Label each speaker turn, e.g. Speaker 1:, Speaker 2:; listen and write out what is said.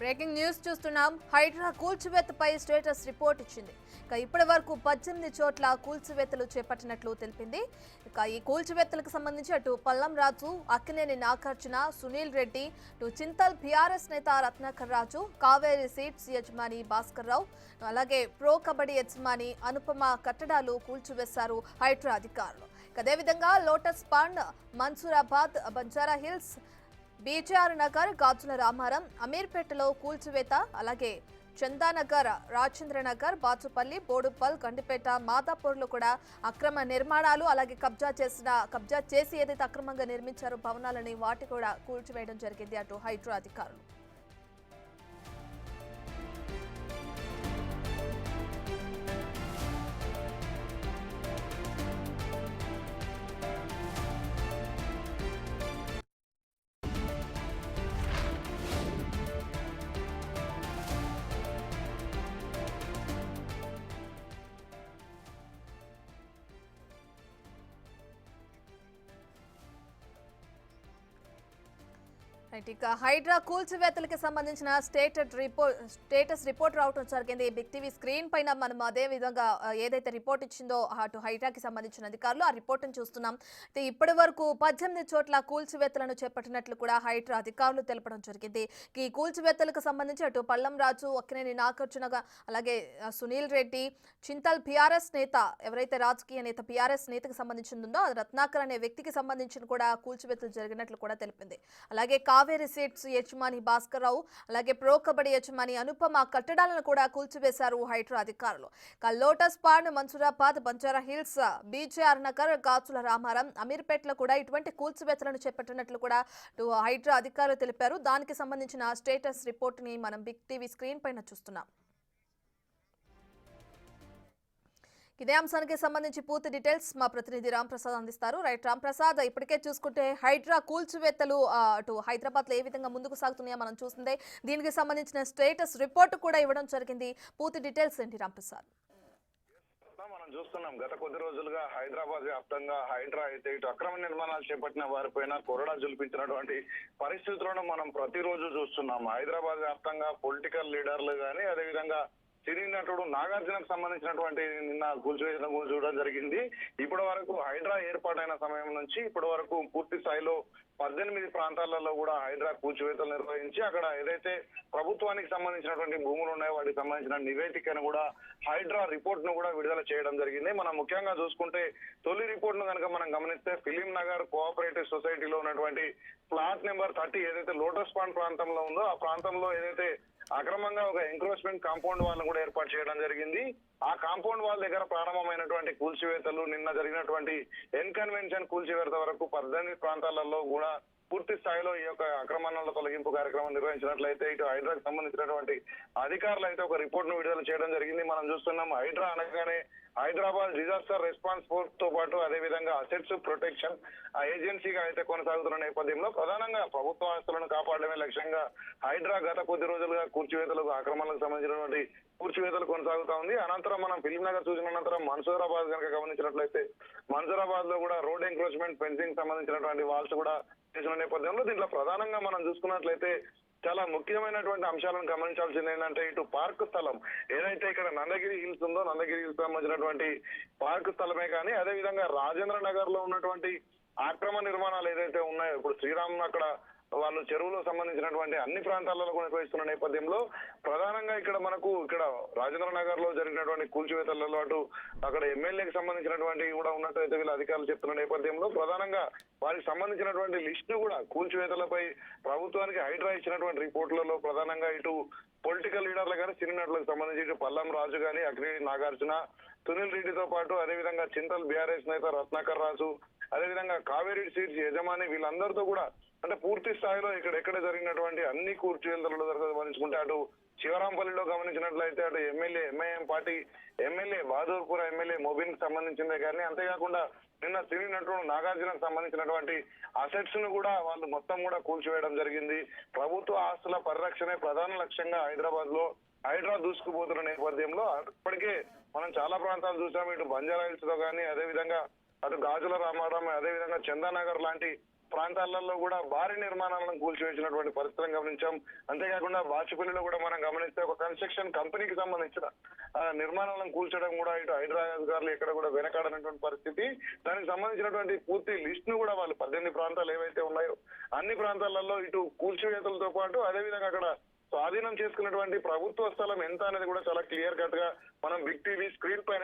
Speaker 1: Breaking news చూస్తున్నాం. Hydraa కూల్చివేతపై status report ఇచ్చింది. ఇప్పటి వరకు 18 చోట్ల కూల్చివేతలు చేపట్టినట్లు తెలిపింది. ఈ కూల్చివేతలకు సంబంధించి అటు పల్లం రాజు, అక్కినేని నాగార్జున, సునీల్ రెడ్డి, చింతల్ బీఆర్ఎస్ నేత రత్నాకర్ రాజు, కావేరీ సీట్స్ యజమాని భాస్కర్ రావు, అలాగే ప్రో కబడ్డీ యజమాని అనుపమ కట్టడాలు కూల్చివేశారు హైడ్రా అధికారులు. అదేవిధంగా Lotus Pond, Mansoorabad, Banjara Hills, BJR Nagar, Gajula Ramaram, అమీర్పేటలో కూల్చివేత, అలాగే చందానగర్, రాజేంద్రనగర్, బాచుపల్లి, బోడుపల్, గండిపేట, మాదాపూర్లో కూడా అక్రమ నిర్మాణాలు, అలాగే కబ్జా చేసి ఏదైతే అక్రమంగా నిర్మించారో భవనాలని వాటి కూడా కూల్చివేయడం జరిగింది అటు హైడ్రా అధికారులు. ఇక హైడ్రా కూల్చివేతలకు సంబంధించిన స్టేటస్ రిపోర్ట్ రావడం జరిగింది. బిగ్ టీవీ స్క్రీన్ పైన మనం అదే విధంగా ఏదైతే రిపోర్ట్ ఇచ్చిందో అటు హైడ్రాకి సంబంధించిన అధికారులు ఆ రిపోర్ట్ను చూస్తున్నాం. ఇప్పటి వరకు 18 చోట్ల కూల్చివేతలను చేపట్టినట్లు కూడా హైడ్రా అధికారులు తెలపడం జరిగింది. ఈ కూల్చివేతలకు సంబంధించి అటు పల్లం రాజు, అక్కినేని నాగార్జున, అలాగే సునీల్ రెడ్డి, చింతల్ బీఆర్ఎస్ నేత, ఎవరైతే రాజకీయ నేత బీఆర్ఎస్ నేతకు సంబంధించిందో అది రత్నాకర్ అనే వ్యక్తికి సంబంధించిన కూడా కూల్చివేతలు జరిగినట్లు కూడా తెలిపింది. అలాగే కావేరీ సీట్స్ యజమాని భాస్కర్ రావు, అలాగే ప్రో కబడ్డీ యజమాని అనుపమ కట్టడాలను కూడా కూల్చివేశారు హైడ్రా అధికారులు. Lotus Pond, Mansoorabad, Banjara Hills, BJR Nagar, Gajula Ramaram, అమీర్పేటలో కూడా ఇటువంటి కూల్చివేతలను చేపట్టినట్లు కూడా హైడ్రా అధికారులు తెలిపారు. దానికి సంబంధించిన స్టేటస్ రిపోర్ట్ ని మనం బిగ్ టీవీ స్క్రీన్ పైన చూస్తున్నాం. ఇదే అంశానికి సంబంధించి పూర్తి డీటెయిల్స్ మా ప్రతినిధి రామ్ ప్రసాద్ అందిస్తారు. రైట్ రామ్ ప్రసాద్, ఇప్పటికే చూసుకుంటే హైడ్రా కూల్చివేతలు అటు హైదరాబాద్ లో ఏ విధంగా ముందుకు సాగుతున్నాయో మనం చూస్తుందే, దీనికి సంబంధించిన స్టేటస్ రిపోర్ట్ కూడా ఇవ్వడం జరిగింది. పూర్తి డీటెయిల్స్ ఏంటి రామ్ ప్రసాద్?
Speaker 2: మనం చూస్తున్నాం గత కొద్ది రోజులుగా హైదరాబాద్ వ్యాప్తంగా హైడ్రా అయితే ఇటు అక్రమ నిర్మాణాలు చేపట్టిన వారిపైన కొరడా జులిపించినటువంటి పరిస్థితులను మనం ప్రతిరోజు చూస్తున్నాం. హైదరాబాద్ వ్యాప్తంగా పొలిటికల్ లీడర్లు కానీ, అదేవిధంగా సినీ నటుడు నాగార్జునకు సంబంధించినటువంటి నిన్న కూల్చివేసిన చూడడం జరిగింది. ఇప్పటి వరకు హైడ్రా ఏర్పాటైన సమయం నుంచి ఇప్పటి వరకు పూర్తి స్థాయిలో 18 ప్రాంతాలలో కూడా హైడ్రా కూల్చివేతలు నిర్వహించి అక్కడ ఏదైతే ప్రభుత్వానికి సంబంధించినటువంటి భూములు ఉన్నాయో వాటికి సంబంధించిన నివేదికను కూడా హైడ్రా రిపోర్ట్ ను కూడా విడుదల చేయడం జరిగింది. మనం ముఖ్యంగా చూసుకుంటే తొలి రిపోర్ట్ ను కనుక మనం గమనిస్తే ఫిలిం నగర్ కోఆపరేటివ్ సొసైటీలో ఉన్నటువంటి ప్లాట్ నెంబర్ 30 ఏదైతే లోటస్ పాండ్ ప్రాంతంలో ఉందో ఆ ప్రాంతంలో ఏదైతే అక్రమంగా ఒక ఎంక్రోచ్మెంట్ కాంపౌండ్ వాల్ కూడా ఏర్పాటు చేయడం జరిగింది. ఆ కాంపౌండ్ వాల్ దగ్గర ప్రారంభమైనటువంటి కూల్చివేతలు నిన్న జరిగినటువంటి ఎన్కన్వెన్షన్ కూల్చివేత వరకు 18 ప్రాంతాలలో కూడా పూర్తి స్థాయిలో ఈ యొక్క అక్రమణల తొలగింపు కార్యక్రమం నిర్వహించినట్లయితే ఇటు హైడ్రాకి సంబంధించినటువంటి అధికారులు అయితే ఒక రిపోర్ట్ ను విడుదల చేయడం జరిగింది. మనం చూస్తున్నాం హైడ్రా అనగానే హైదరాబాద్ డిజాస్టర్ రెస్పాన్స్ ఫోర్స్ తో పాటు అదేవిధంగా అసెట్స్ ప్రొటెక్షన్ ఆ ఏజెన్సీగా అయితే కొనసాగుతున్న నేపథ్యంలో ప్రధానంగా ప్రభుత్వ ఆస్తులను కాపాడడమే లక్ష్యంగా హైడ్రా గత కొద్ది రోజులుగా కూల్చివేతలకు ఆక్రమణలకు సంబంధించినటువంటి కూల్చివేతలు కొనసాగుతా ఉంది. అనంతరం మనం ఫిలిం నగర్ చూసిన అనంతరం మన్సూరాబాద్ కనుక గమనించినట్లయితే మన్సూరాబాద్ లో కూడా రోడ్ ఎంక్రోచ్మెంట్ ఫెన్సింగ్ సంబంధించినటువంటి వాల్స్ కూడా చేసిన నేపథ్యంలో దీంట్లో ప్రధానంగా మనం చూసుకున్నట్లయితే చాలా ముఖ్యమైనటువంటి అంశాలను గమనించాల్సింది ఏంటంటే ఇటు పార్క్ స్థలం ఏదైతే ఇక్కడ నందగిరి హిల్స్ ఉందో నందగిరి హిల్స్ సంబంధించినటువంటి పార్క్ స్థలమే కానీ అదేవిధంగా రాజేంద్ర నగర్ లో ఉన్నటువంటి ఆక్రమ నిర్మాణాలు ఏదైతే ఉన్నాయో ఇప్పుడు శ్రీరామ్ అక్కడ వాళ్ళు చెరువులో సంబంధించినటువంటి అన్ని ప్రాంతాలలో నిర్వహిస్తున్న నేపథ్యంలో ప్రధానంగా ఇక్కడ రాజేంద్ర నగర్ లో జరిగినటువంటి కూల్చివేతలలో అటు అక్కడ ఎమ్మెల్యేకి సంబంధించినటువంటి కూడా ఉన్నట్టయితే వీళ్ళ అధికారులు చెప్తున్న నేపథ్యంలో ప్రధానంగా వారికి సంబంధించినటువంటి లిస్ట్ ను కూడా కూల్చివేతలపై ప్రభుత్వానికి హైడ్రా ఇచ్చినటువంటి రిపోర్టులలో ప్రధానంగా ఇటు పొలిటికల్ లీడర్లు కానీ సినీ నటులకు సంబంధించి ఇటు పల్లం రాజు కానీ అక్కినేని నాగార్జున, సునీల్ రెడ్డితో పాటు అదేవిధంగా చింతల్ బీఆర్ఎస్ నేత రత్నాకర్ రాజు, అదేవిధంగా కావేరీ సీట్స్ యజమాని వీళ్ళందరితో కూడా అంటే పూర్తి స్థాయిలో ఎక్కడ జరిగినటువంటి అన్ని కూల్చివేతలలో గమనించుకుంటే అటు శివరాంపల్లిలో గమనించినట్లయితే అటు MIM party MLA Bahadurpura MLA Mobin కి సంబంధించిందే కానీ అంతేకాకుండా నిన్న సినీ నటుడు నాగార్జునకు సంబంధించినటువంటి అసెట్స్ ను కూడా వాళ్ళు మొత్తం కూడా కూల్చివేయడం జరిగింది. ప్రభుత్వ ఆస్తుల పరిరక్షణే ప్రధాన లక్ష్యంగా హైదరాబాద్ లో హైడ్రా దూసుకుపోతున్న నేపథ్యంలో ఇప్పటికే మనం చాలా ప్రాంతాలు చూసాము. ఇటు బంజారా హిల్స్ లో కానీ అదేవిధంగా అటు గాజుల రామారం అదేవిధంగా చందానగర్ లాంటి ప్రాంతాలలో కూడా భారీ నిర్మాణాలను కూల్చివేసినటువంటి పరిస్థితులను గమనించాం. అంతేకాకుండా బాచుపల్లిలో కూడా మనం గమనిస్తే ఒక కన్స్ట్రక్షన్ కంపెనీకి సంబంధించిన నిర్మాణాలను కూల్చడం కూడా ఇటు హైదరాబాద్ అధికారులు ఇక్కడ కూడా వెనకాడనటువంటి పరిస్థితి. దానికి సంబంధించినటువంటి పూర్తి లిస్ట్ ను కూడా వాళ్ళు 18 ప్రాంతాలు ఏవైతే ఉన్నాయో అన్ని ప్రాంతాలలో ఇటు కూల్చివేతలతో పాటు అదేవిధంగా అక్కడ స్వాధీనం చేసుకున్నటువంటి ప్రభుత్వ స్థలం ఎంత అనేది కూడా చాలా క్లియర్ కట్ గా మనం బిగ్ టీవీ స్క్రీన్ పైన